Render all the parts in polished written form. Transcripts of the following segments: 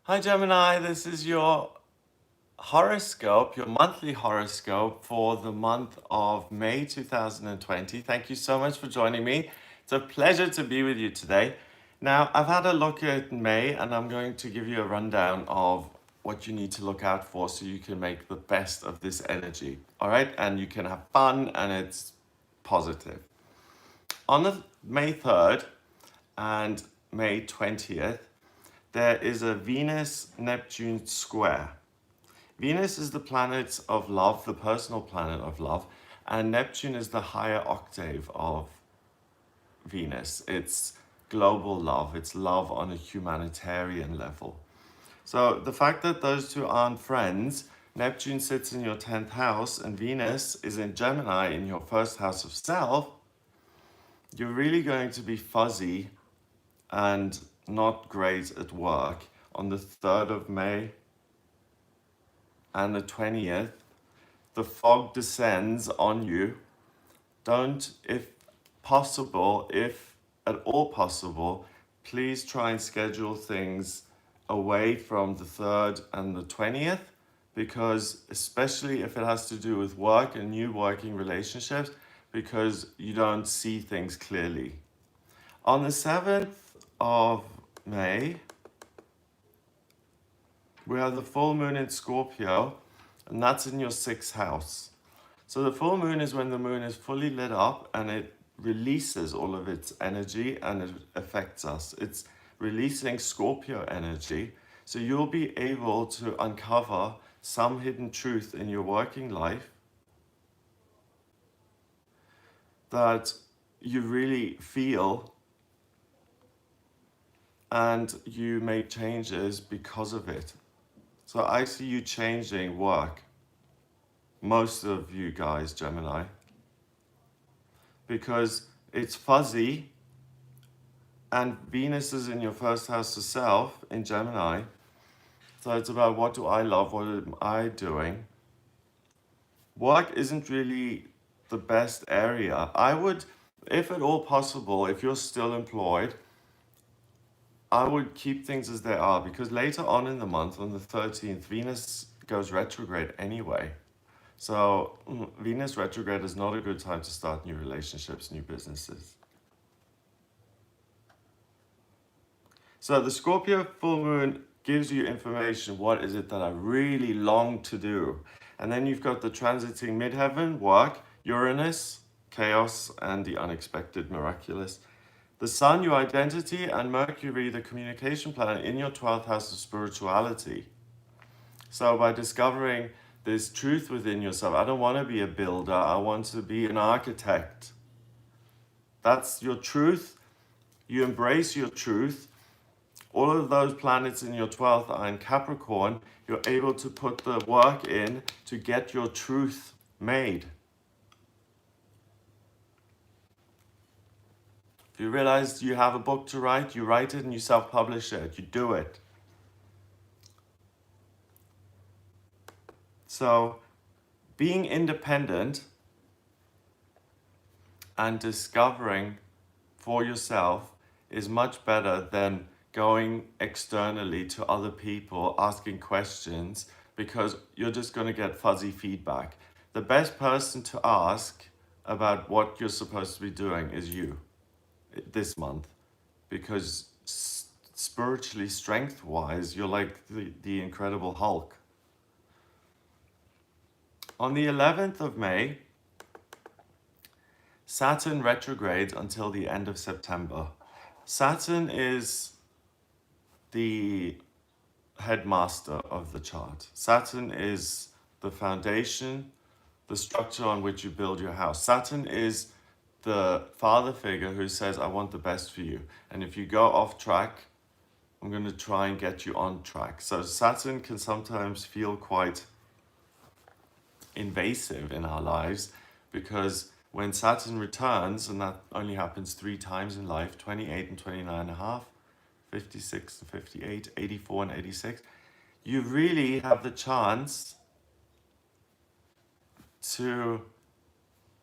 Hi Gemini, this is your horoscope, your monthly horoscope for the month of May 2020. Thank you so much for joining me. It's a pleasure to be with you today. Now, I've had a look at May and I'm going to give you a rundown of what you need to look out for so you can make the best of this energy. All right, and you can have fun and it's positive. On the May 3rd and May 20th, there is a Venus-Neptune square. Venus is the planet of love, the personal planet of love, and Neptune is the higher octave of Venus. It's global love, it's love on a humanitarian level. So the fact that those two aren't friends, Neptune sits in your 10th house and Venus is in Gemini in your first house of self, you're really going to be fuzzy and not great at work on the 3rd of May and the 20th. The fog descends on you. Don't, if possible, if at all possible, please try and schedule things away from the 3rd and the 20th, because especially if it has to do with work and new working relationships, because you don't see things clearly. On the 7th of May, we have the full moon in Scorpio, and that's in your 6th house. So the full moon is when the moon is fully lit up and it releases all of its energy and it affects us. It's releasing Scorpio energy. So you'll be able to uncover some hidden truth in your working life that you really feel, and you make changes because of it. So I see you changing work. Most of you guys, Gemini, because it's fuzzy and Venus is in your first house of self in Gemini. So it's about, what do I love? What am I doing? Work isn't really the best area. I would, if at all possible, if you're still employed, I would keep things as they are, because later on in the month, on the 13th, Venus goes retrograde anyway. So Venus retrograde is not a good time to start new relationships, new businesses. So the Scorpio full moon gives you information. What is it that I really long to do? And then you've got the transiting midheaven, work, Uranus, chaos, and the unexpected, miraculous. The Sun, your identity, and Mercury, the communication planet, in your 12th house of spirituality. So by discovering this truth within yourself, I don't want to be a builder, I want to be an architect. That's your truth. You embrace your truth. All of those planets in your 12th are in Capricorn. You're able to put the work in to get your truth made. If you realize you have a book to write, you write it and you self-publish it. You do it. So being independent and discovering for yourself is much better than going externally to other people, asking questions, because you're just going to get fuzzy feedback. The best person to ask about what you're supposed to be doing is you this month, because spiritually, strength-wise, you're like the Incredible Hulk. On the 11th of May, Saturn retrogrades until the end of September. Saturn is the headmaster of the chart. Saturn is the foundation, the structure on which you build your house. Saturn is the father figure who says, I want the best for you. And if you go off track, I'm going to try and get you on track. So Saturn can sometimes feel quite invasive in our lives, because when Saturn returns, and that only happens 3 times in life, 28 and 29 and a half, 56 and 58, 84 and 86, you really have the chance to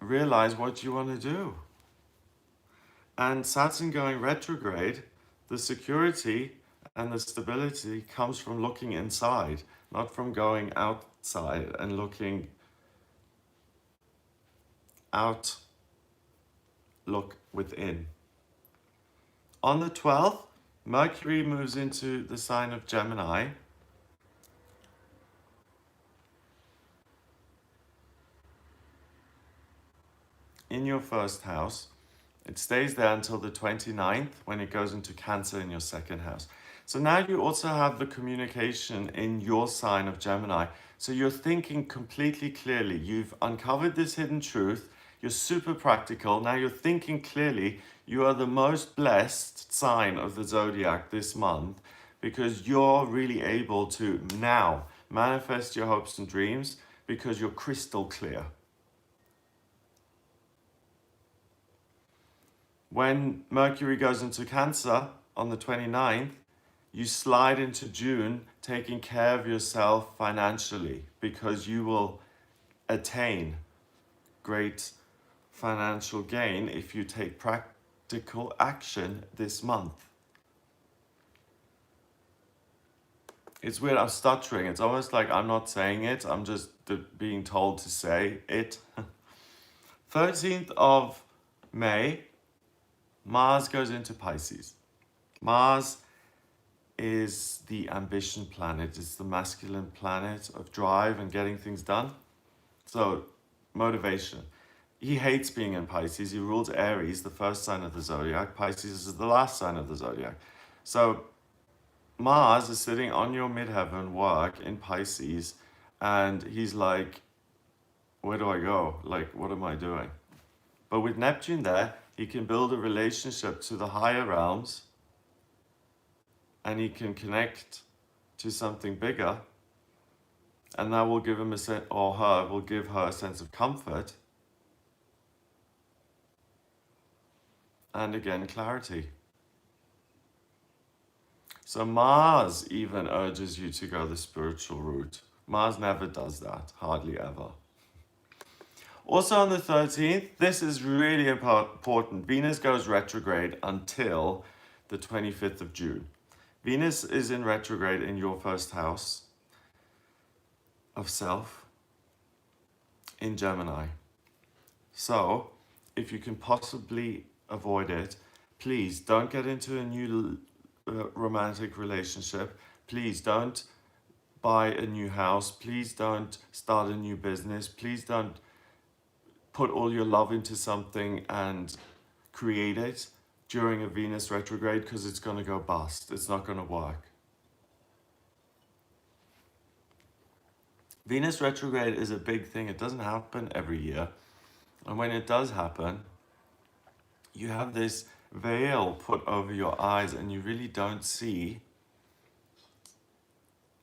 realize what you want to do. And Saturn going retrograde, the security And the stability comes from looking inside, not from going outside and looking out, look within. On the 12th, Mercury moves into the sign of Gemini. In your first house. It stays there until the 29th when it goes into Cancer in your second house. So now you also have the communication in your sign of Gemini. So you're thinking completely clearly. You've uncovered this hidden truth. You're super practical. Now you're thinking clearly. You are the most blessed sign of the zodiac this month because you're really able to now manifest your hopes and dreams because you're crystal clear. When Mercury goes into Cancer on the 29th, you slide into June taking care of yourself financially because you will attain great financial gain if you take practical action this month. It's weird, I'm stuttering. It's almost like I'm not saying it, I'm just being told to say it. 13th of May, Mars goes into Pisces. Mars is the ambition planet. It's the masculine planet of drive and getting things done. So, motivation. He hates being in Pisces. He rules Aries, the first sign of the zodiac. Pisces is the last sign of the zodiac. So, Mars is sitting on your midheaven work in Pisces, and he's like, where do I go? Like, what am I doing? But with Neptune there, he can build a relationship to the higher realms and he can connect to something bigger, and that will give him will give her a sense of comfort and again clarity. So Mars even urges you to go the spiritual route. Mars never does that, hardly ever. Also on the 13th, this is really important. Venus goes retrograde until the 25th of June. Venus is in retrograde in your first house of self in Gemini. So, if you can possibly avoid it, please don't get into a new romantic relationship. Please don't buy a new house. Please don't start a new business. Please don't put all your love into something and create it during a Venus retrograde because it's going to go bust. It's not going to work. Venus retrograde is a big thing. It doesn't happen every year. And when it does happen, you have this veil put over your eyes and you really don't see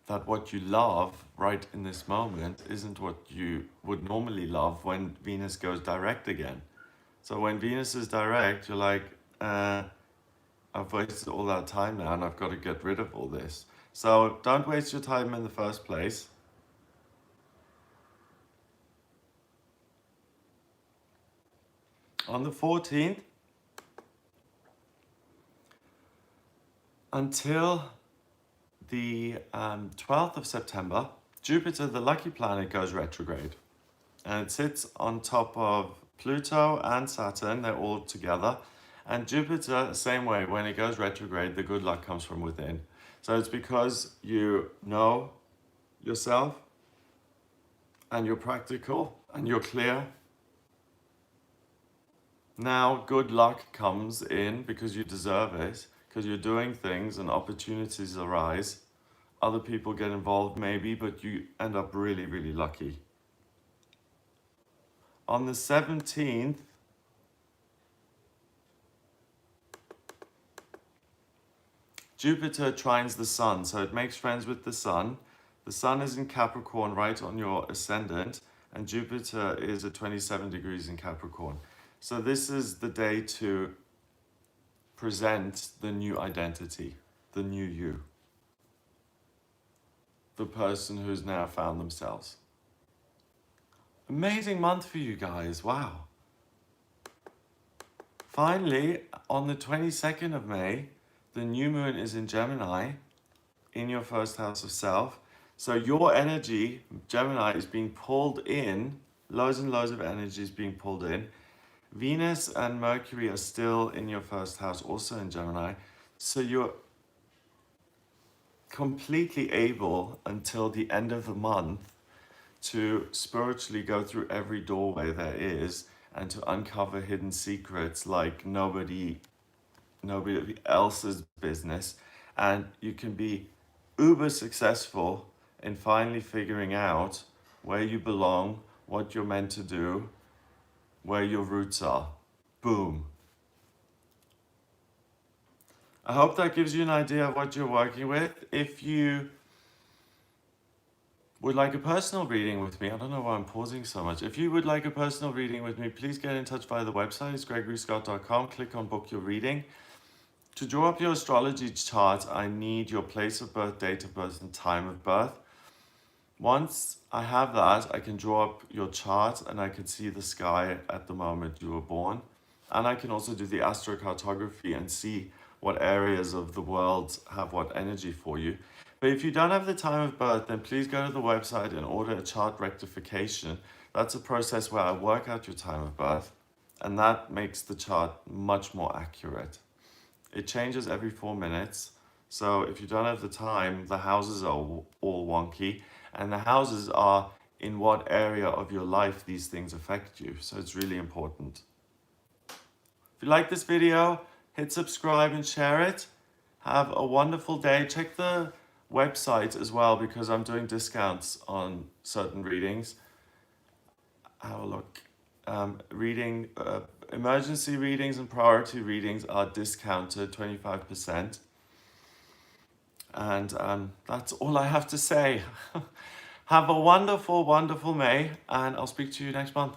that what you love right in this moment isn't what you would normally love when Venus goes direct again. So when Venus is direct, you're like, I've wasted all that time now and I've got to get rid of all this. So don't waste your time in the first place. On the 14th, until the 12th of September, Jupiter, the lucky planet, goes retrograde. And it sits on top of Pluto and Saturn. They're all together. And Jupiter, same way, when it goes retrograde, the good luck comes from within. So it's because you know yourself and you're practical and you're clear. Now good luck comes in because you deserve it, because you're doing things and opportunities arise. Other people get involved maybe, but you end up really, really lucky. On the 17th, Jupiter trines the Sun, so it makes friends with the Sun. The Sun is in Capricorn, right on your Ascendant, and Jupiter is at 27 degrees in Capricorn. So this is the day to present the new identity, the new you, the person who's now found themselves. Amazing month for you guys, wow. Finally, on the 22nd of May, the new moon is in Gemini, in your first house of self. So your energy, Gemini, is being pulled in, loads and loads of energy is being pulled in. Venus and Mercury are still in your first house, also in Gemini. So you're completely able until the end of the month to spiritually go through every doorway there is and to uncover hidden secrets like nobody else's business. And you can be uber successful in finally figuring out where you belong, what you're meant to do, where your roots are. Boom. I hope that gives you an idea of what you're working with. If you would like a personal reading with me, I don't know why I'm pausing so much. If you would like a personal reading with me, please get in touch via the website. It's gregoryscott.com. Click on book your reading. To draw up your astrology chart, I need your place of birth, date of birth, and time of birth. Once I have that, I can draw up your chart and I can see the sky at the moment you were born. And I can also do the astrocartography and see what areas of the world have what energy for you. But if you don't have the time of birth, then please go to the website and order a chart rectification. That's a process where I work out your time of birth, and that makes the chart much more accurate. It changes every 4 minutes. So if you don't have the time, the houses are all wonky, and the houses are in what area of your life these things affect you. So it's really important. If you like this video, hit subscribe and share it. Have a wonderful day. Check the website as well because I'm doing discounts on certain readings. Have a look. Emergency readings and priority readings are discounted 25%. And that's all I have to say. Have a wonderful, wonderful May, and I'll speak to you next month.